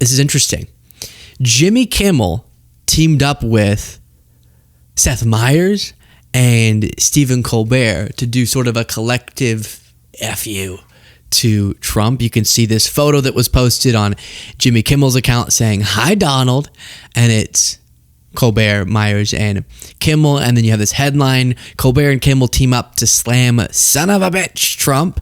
this is interesting. Jimmy Kimmel teamed up with Seth Meyers and Stephen Colbert to do sort of a collective FU to Trump. You can see this photo that was posted on Jimmy Kimmel's account saying, "Hi, Donald." And it's Colbert, Meyers, and Kimmel. And then you have this headline, Colbert and Kimmel team up to slam son of a bitch Trump.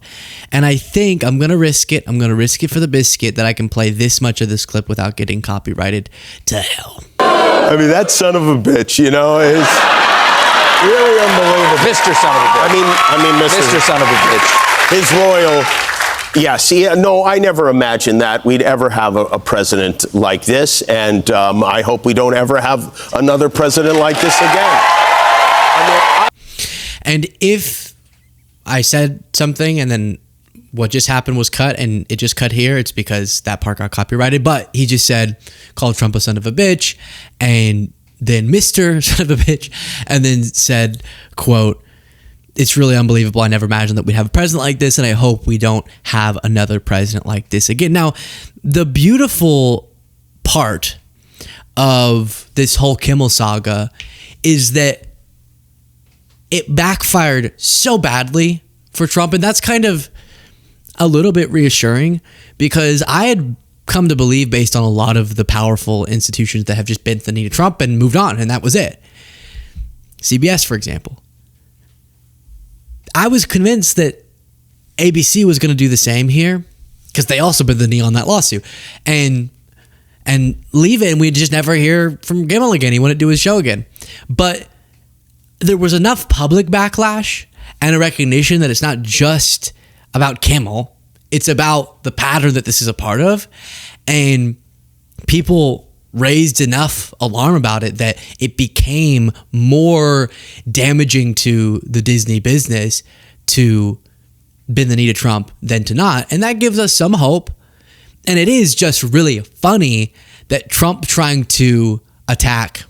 And I think I'm going to risk it. I'm going to risk it for the biscuit that I can play this much of this clip without getting copyrighted to hell. I mean, that son of a bitch, is really unbelievable. Mr. Son of a bitch. I mean, Mr. Son of a bitch. His royal... Yes. No, I never imagined that we'd ever have a president like this. And I hope we don't ever have another president like this again. And if I said something and then what just happened was cut and it just cut here, it's because that part got copyrighted. But he just said, called Trump a son of a bitch, and then Mr. Son of a bitch, and then said, quote, "It's really unbelievable. I never imagined that we'd have a president like this, and I hope we don't have another president like this again." Now, the beautiful part of this whole Kimmel saga is that it backfired so badly for Trump, and that's kind of a little bit reassuring, because I had come to believe, based on a lot of the powerful institutions that have just bent the knee to Trump and moved on, and that was it. CBS, for example. I was convinced that ABC was going to do the same here, because they also bent the knee on that lawsuit and leave it, and we'd just never hear from Kimmel again. He wouldn't do his show again. But there was enough public backlash and a recognition that it's not just about Kimmel. It's about the pattern that this is a part of. And people raised enough alarm about it that it became more damaging to the Disney business to bend the knee to Trump than to not. And that gives us some hope. And it is just really funny that Trump trying to attack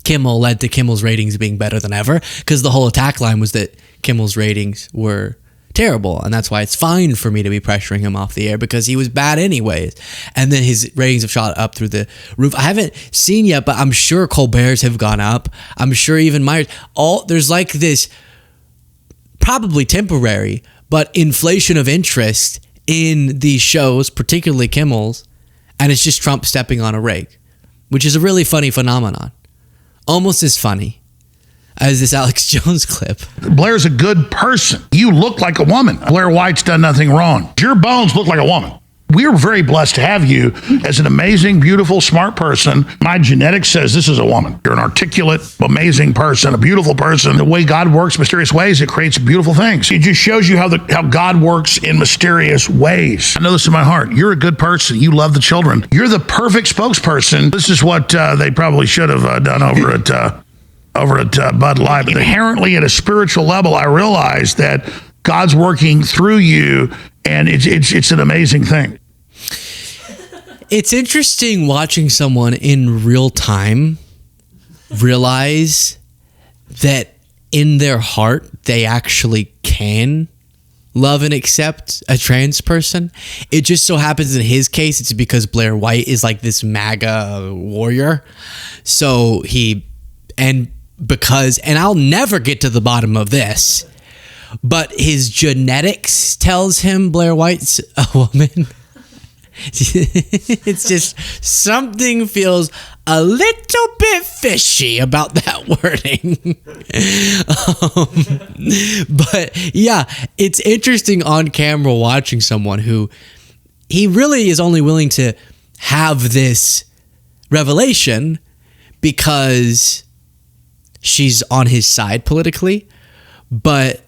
Kimmel led to Kimmel's ratings being better than ever, because the whole attack line was that Kimmel's ratings were terrible, and that's why it's fine for me to be pressuring him off the air, because he was bad anyways. And then his ratings have shot up through the roof. I haven't seen yet, but I'm sure Colbert's have gone up. I'm sure even Meyers. There's like this probably temporary, but inflation of interest in these shows, particularly Kimmel's, and it's just Trump stepping on a rake, which is a really funny phenomenon. Almost as funny as this Alex Jones clip. Blair's a good person. You look like a woman. Blair White's done nothing wrong. Your bones look like a woman. We're very blessed to have you as an amazing, beautiful, smart person. My genetics says this is a woman. You're an articulate, amazing person, a beautiful person. The way God works mysterious ways, it creates beautiful things. It just shows you how God works in mysterious ways. I know this in my heart. You're a good person. You love the children. You're the perfect spokesperson. This is what they probably should have done over at Bud Light. But inherently, at a spiritual level, I realize that God's working through you, and it's an amazing thing. It's interesting watching someone in real time realize that in their heart they actually can love and accept a trans person. It just so happens in his case it's because Blair White is like this MAGA warrior. So and I'll never get to the bottom of this, but his genetics tells him Blair White's a woman. It's just something feels a little bit fishy about that wording. But yeah, it's interesting on camera watching someone who he really is only willing to have this revelation because she's on his side politically, but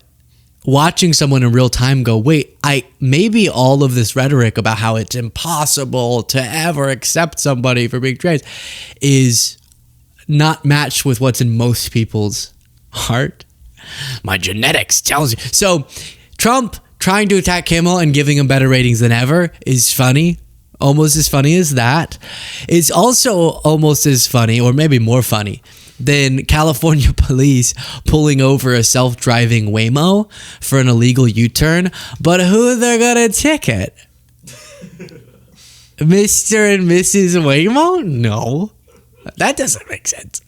watching someone in real time go, wait, maybe all of this rhetoric about how it's impossible to ever accept somebody for being trans is not matched with what's in most people's heart. My genetics tells you. So Trump trying to attack Kimmel and giving him better ratings than ever is funny. Almost as funny as that. It's also almost as funny, or maybe more funny, than California police pulling over a self-driving Waymo for an illegal U-turn, but who they're gonna ticket? Mr. and Mrs. Waymo? No. That doesn't make sense.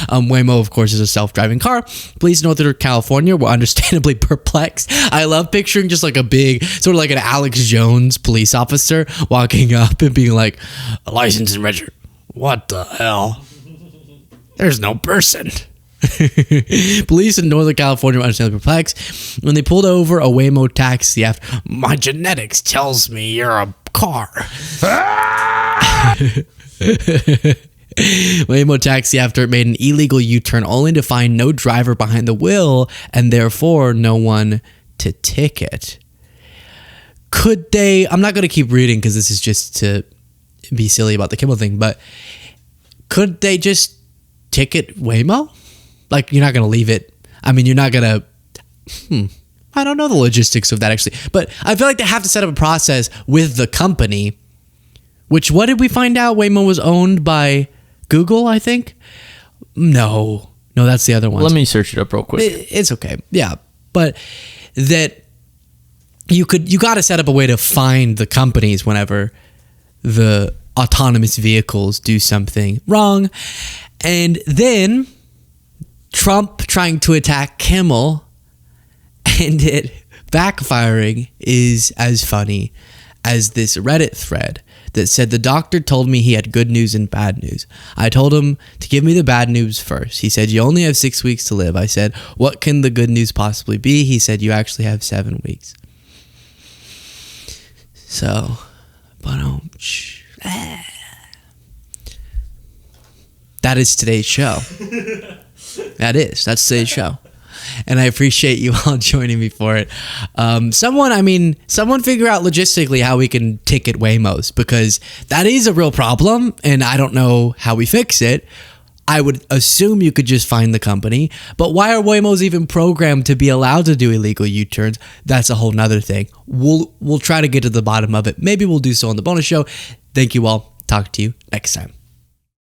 Waymo, of course, is a self-driving car. Police in Northern California were understandably perplexed. I love picturing just like a big, sort of like an Alex Jones police officer walking up and being like, license and register. What the hell? There's no person. Police in Northern California were understandably perplexed when they pulled over a Waymo taxi after, my genetics tells me you're a car. Waymo taxi after it made an illegal U-turn only to find no driver behind the wheel and therefore no one to ticket. Could they, I'm not going to keep reading because this is just to be silly about the Kimmel thing, but could they just ticket Waymo? Like, you're not going to leave it. I mean, you're not going to, I don't know the logistics of that actually, but I feel like they have to set up a process with the company, which, what did we find out? Waymo was owned by Google, I think. No, that's the other one. Let me search it up real quick. It's okay. Yeah. But that you got to set up a way to find the companies whenever the autonomous vehicles do something wrong. And then Trump trying to attack Kimmel and it backfiring is as funny as this Reddit thread that said, the doctor told me he had good news and bad news. I told him to give me the bad news first. He said, you only have 6 weeks to live. I said, what can the good news possibly be? He said, you actually have 7 weeks. So, that is today's show. That's today's show. And I appreciate you all joining me for it. Someone figure out logistically how we can ticket Waymos, because that is a real problem and I don't know how we fix it. I would assume you could just find the company, but why are Waymos even programmed to be allowed to do illegal U-turns? That's a whole nother thing. We'll try to get to the bottom of it. Maybe we'll do so on the bonus show. Thank you all. Talk to you next time.